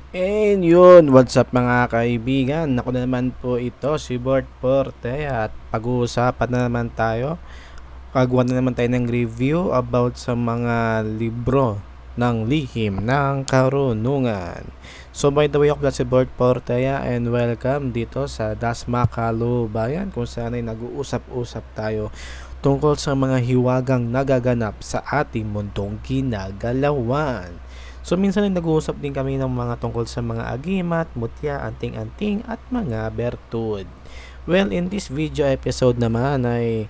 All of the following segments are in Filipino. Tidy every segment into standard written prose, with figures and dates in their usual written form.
And yun, what's up mga kaibigan? Ako na naman po ito, si Bart Porte at pag-uusapan na naman tayo. Gagawa na naman tayo ng review about sa mga libro ng lihim ng karunungan. So by the way, ako pala si Bart Portea and welcome dito sa Dasma Kalubayan kung saan ay nag-uusap-usap tayo tungkol sa mga hiwagang nagaganap sa ating mundong ginagalawan. So minsan ay nag-uusap din kami ng mga tungkol sa mga agimat, mutya, anting-anting at mga bertud. Well, in this video episode naman ay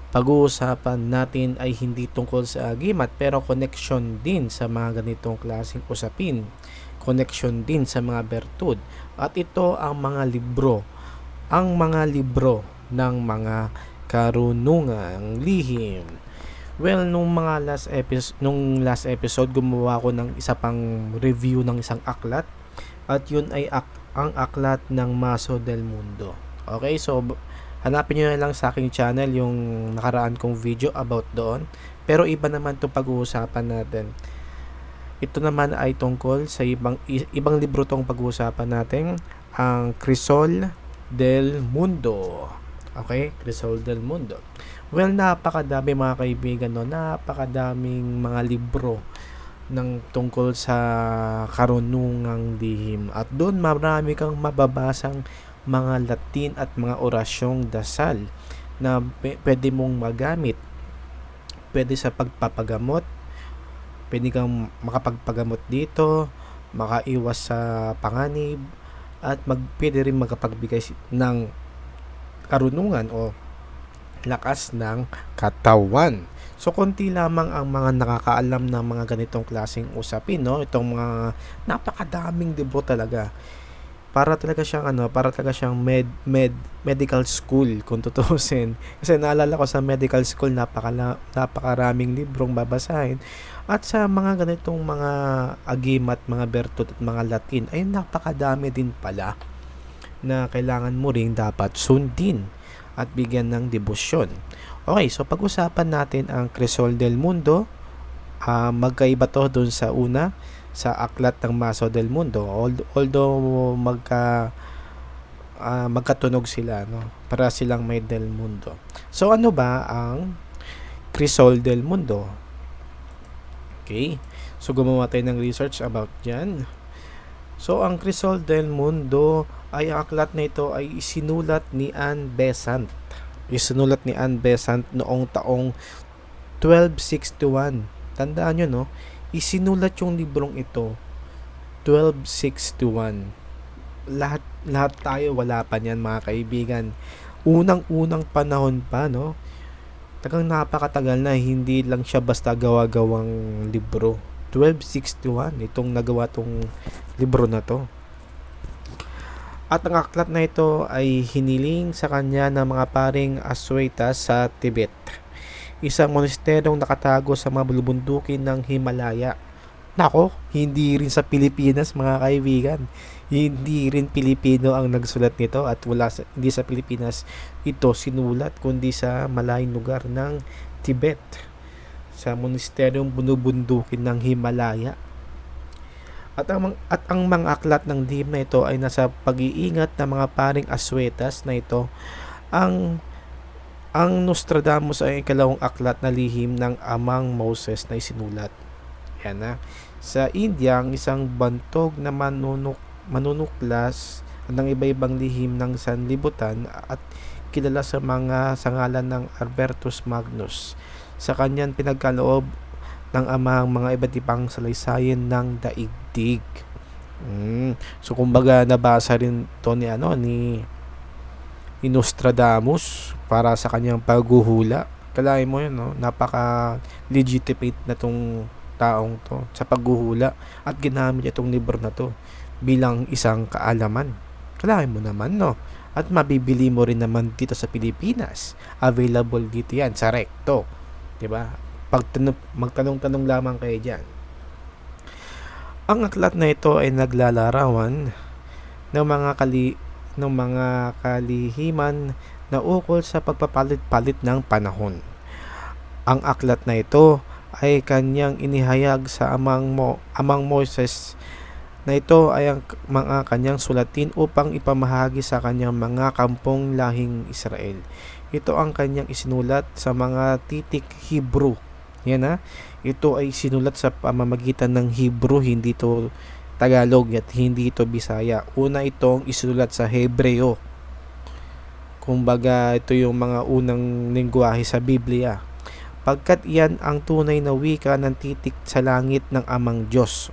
pag-uusapan natin ay hindi tungkol sa agimat pero connection din sa mga ganitong klaseng usapin. Connection din sa mga bertud. At ito ang mga libro. Ang mga libro ng mga karunungang lihim. Well, nung last episode gumawa ako ng isa pang review ng isang aklat at yun ay ang aklat ng Maso del Mundo. Okay, so hanapin nyo na lang sa aking channel yung nakaraan kong video about doon. Pero iba naman itong pag-uusapan natin. Ito naman ay tungkol sa ibang libro tong pag-uusapan natin, ang Crisol del Mundo. Okay, Crisol del Mundo. Well, napakadami mga kaibigan, no? Napakadaming mga libro ng tungkol sa karunungang lihim. At doon marami kang mababasang mga Latin at mga orasyong dasal na pwede mong magamit. Pwede sa pagpapagamot, pwede kang makapagpagamot dito, makaiwas sa panganib, at pwede rin makapagbigay ng karunungan o lakas ng katawan. So konti lamang ang mga nakakaalam ng mga ganitong klaseng usapin, no? Itong mga napakadaming libro talaga. Para talaga siyang medical school kung tutuusin. Kasi naalala ko sa medical school napakaraming librong babasahin at sa mga ganitong mga agimat, mga bertot at mga Latin ay napakadami din pala na kailangan mo ring dapat sundin at bigyan ng debosyon. Okay, so pag-usapan natin ang Crisol del Mundo. Magkaiba to dun sa una, sa aklat ng Maso del Mundo. Although magkatunog sila, no? Para silang may del Mundo. So ano ba ang Crisol del Mundo? Okay, so gumawa tayo ng research about yan. So ang Crisol del Mundo ay ang aklat na ito ay isinulat ni Anne Besant. Isinulat ni Anne Besant noong taong 1261. Tandaan nyo, no? Isinulat yung librong ito 1261. Lahat tayo wala pa niyan mga kaibigan. Unang-unang panahon pa, no? Tagang napakatagal na, hindi lang siya basta gawa-gawang libro. 1261 itong nagawa tong libro na to. At ang aklat na ito ay hiniling sa kanya ng mga paring Asweta sa Tibet, isang monasteryong nakatago sa mga bulubundukin ng Himalaya. Nako, hindi rin sa Pilipinas mga kaibigan. Hindi rin Pilipino ang nagsulat nito at hindi sa Pilipinas ito sinulat kundi sa malayong lugar ng Tibet, sa monasteryong bunubundukin ng Himalaya. At ang mga aklat ng lihim na ito ay nasa pag-iingat ng mga paring Aswetas na ito. Ang Nostradamus ay ikalawang aklat na lihim ng amang Moses na isinulat. Yan na. Sa India, ang isang bantog na manunuklas ng iba-ibang lihim ng sanlibutan at kilala sa ngalan ng Albertus Magnus. Sa kanyang pinagkaloob ng amang mga iba't ibang salaysayan ng daigdig. So kumbaga nabasa rin to ni Nostradamus para sa kanyang paghuhula. Kalahin mo yun, no? Napaka legitimate na tong taong to sa paghuhula at ginamit itong libro na to bilang isang kaalaman. Kalahin mo naman, no? At mabibili mo rin naman dito sa Pilipinas. Available dito yan sa Recto, 'di ba? Magtanong-tanong lamang kayo dyan. Ang aklat na ito ay naglalarawan ng mga kalihiman na ukol sa pagpapalit-palit ng panahon. Ang aklat na ito ay kanyang inihayag sa amang Moses na ito ay ang mga kanyang sulatin upang ipamahagi sa kanyang mga kampong lahing Israel. Ito ang kanyang isinulat sa mga titik Hebrew. Yan ha. Ito ay sinulat sa pamamagitan ng Hebrew, hindi ito Tagalog at hindi ito Bisaya. Una itong isinulat sa Hebreo. Kumbaga ito yung mga unang lengguwahe sa Biblia. Pagkat iyan ang tunay na wika ng titik sa langit ng Amang Diyos.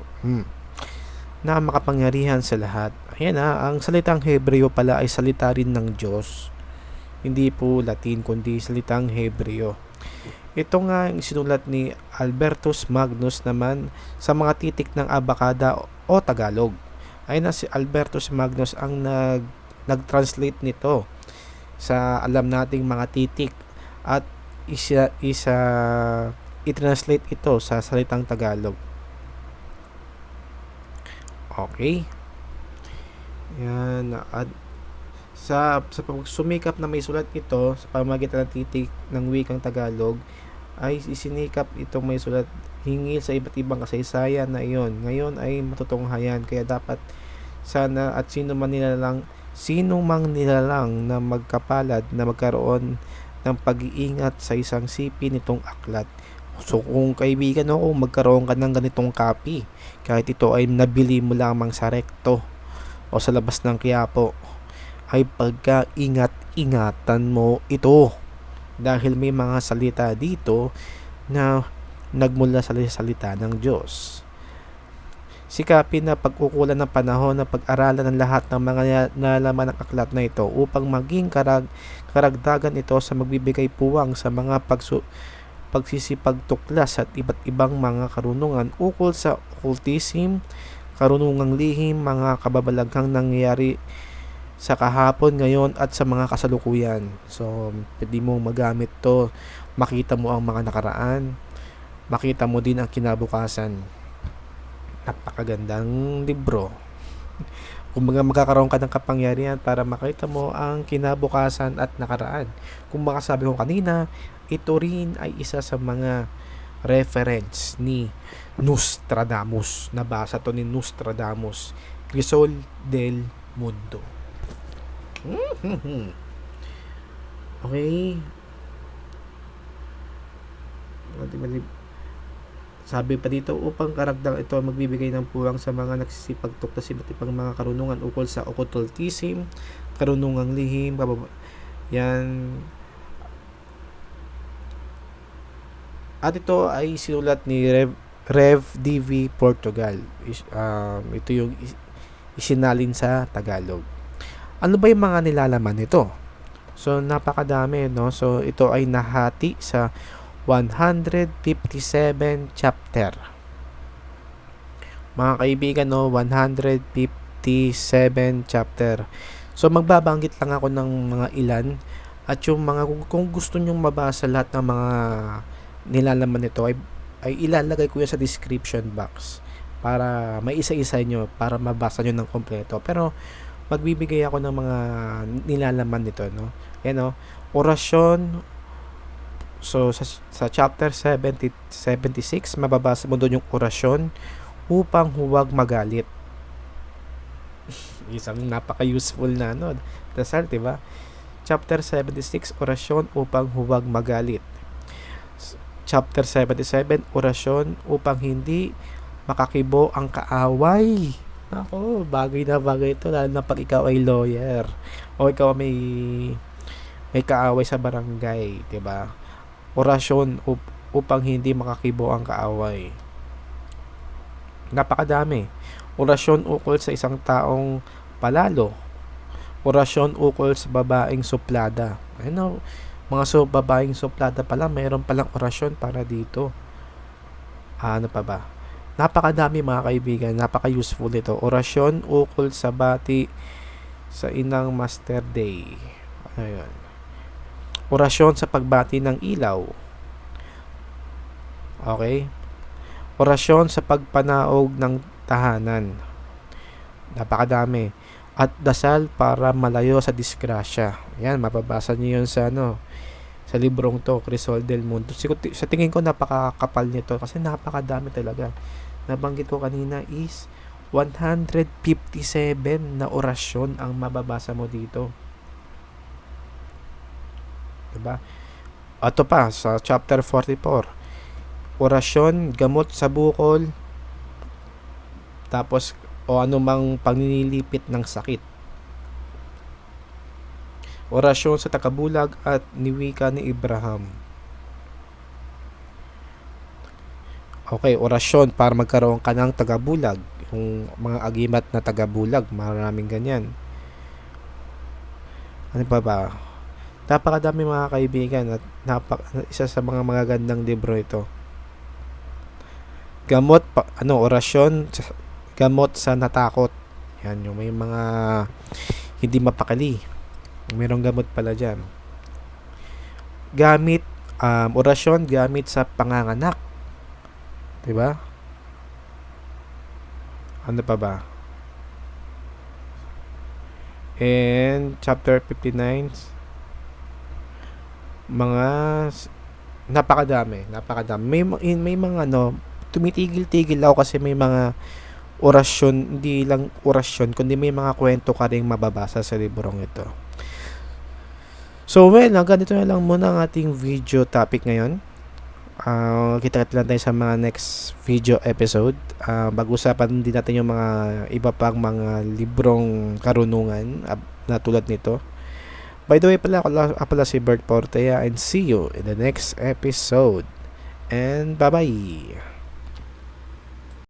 Na makapangyarihan sa lahat. Ayan ang salitang Hebreo pala ay salita rin ng Diyos. Hindi po Latin, kundi salitang Hebreo. Ito nga ang sinulat ni Albertus Magnus naman sa mga titik ng Abakada o Tagalog. Ayun na si Albertus Magnus ang nag-translate nito sa alam nating mga titik at i-translate ito sa salitang Tagalog. Okay. Yan. At sa pagsumikap na may sulat ito sa pamamagitan ng titik ng wikang Tagalog ay isinikap itong may sulat hingil sa iba't ibang kasaysayan na iyon. Ngayon ay matutunghayan, kaya dapat sana at sino mang nilalang na magkapalad na magkaroon ng pag-iingat sa isang sipi nitong aklat. So kung kaibigan kung magkaroon ka ng ganitong copy, kahit ito ay nabili mo lamang sa Recto o sa labas ng Quiapo, ay pagka-ingat-ingatan mo ito dahil may mga salita dito na nagmula sa salita ng Diyos. Sikapin na pagkukulan ng panahon na pag-aralan ng lahat ng mga nalaman ng aklat na ito upang maging karagdagan ito sa magbibigay puwang sa mga pagsisipagtuklas at iba't ibang mga karunungan ukol sa occultism, karunungang lihim, mga kababalaghang nangyayari sa kahapon, ngayon at sa mga kasalukuyan. So, pwede mo magamit to, makita mo ang mga nakaraan, makita mo din ang kinabukasan. Napakagandang libro. Kung magkakaroon ka ng kapangyarihan para makita mo ang kinabukasan at nakaraan. Kung sabi ko kanina, ito rin ay isa sa mga reference ni Nostradamus. Nabasa to ni Nostradamus, Crisol del Mundo. Okay. Sabi pa dito, upang karagdag ito magbibigay ng puwang sa mga nagsisipagtuklas iba't ibang mga karunungan ukol sa occultism, karunungang lihim, yan. At ito ay sinulat ni Rev D.V. Portugal. Ito yung isinalin sa Tagalog. Ano ba yung mga nilalaman nito? So, napakadami, no? So, ito ay nahati sa 157 chapter. Mga kaibigan, no? 157 chapter. So, magbabanggit lang ako ng mga ilan. At yung mga, kung gusto nyong mabasa lahat ng mga nilalaman nito, ay ilalagay ko yan sa description box para may isa-isa nyo, para mabasa nyo ng kompleto. Pero, magbibigay ako ng mga nilalaman nito, no? Yan, no? Orasyon. So, sa chapter 76, mababasa mo doon yung orasyon upang huwag magalit. Isang napaka-useful na, no? Dasal, diba? Chapter 76, orasyon upang huwag magalit. Chapter 77, orasyon upang hindi makakibo ang kaaway. Ako, bagay na bagay ito, lalo na pag ikaw ay lawyer o ikaw may kaaway sa barangay, 'di ba? Orasyon upang hindi makakibo ang kaaway. Napakadami. Orasyon ukol sa isang taong palalo. Orasyon ukol sa babaeng suplada. Ano, mga babaeng suplada pala, mayroon palang orasyon para dito. Ano pa ba? Napakadami mga kaibigan, napaka-useful ito. Orasyon ukol sa bati sa inang Master Day. Ayun. Orasyon sa pagbati ng ilaw. Okay? Orasyon sa pagpanaog ng tahanan. Napakadami. At dasal para malayo sa disgrasya. Yan, mababasa niyo yun sa sa librong to, Crisol del Mundo. Sa tingin ko napakakapal nito kasi napakadami talaga. Nabanggit ko kanina is 157 na orasyon ang mababasa mo dito. Diba? Ato pa, sa chapter 44, orasyon, gamot sa bukol, tapos o anumang pagninilipit ng sakit. Orasyon sa takabulag at niwika ni Abraham. Okay, orasyon para magkaroon ka ng tagabulag. Yung mga agimat na tagabulag, maraming ganyan. Ano pa ba? Napakadami mga kaibigan at isa sa mga magagandang libro ito. Gamot, orasyon, gamot sa natakot. Yan, yung may mga hindi mapakali. Mayroong gamot pala dyan. Gamit, orasyon gamit sa panganganak. Diba? Ano pa ba? And chapter 59, mga napakadami. May mga tumitigil-tigil ako kasi may mga orasyon, hindi lang orasyon, kundi may mga kwento ka ring mababasa sa librong ito. So, hanggang dito na lang muna ang ating video topic ngayon. Kita-kita lang tayo sa mga next video episode. Pag-usapan din natin yung mga iba pang mga librong karunungan na tulad nito. By the way pala, ako pala si Bert Portea, and see you in the next episode. And bye-bye!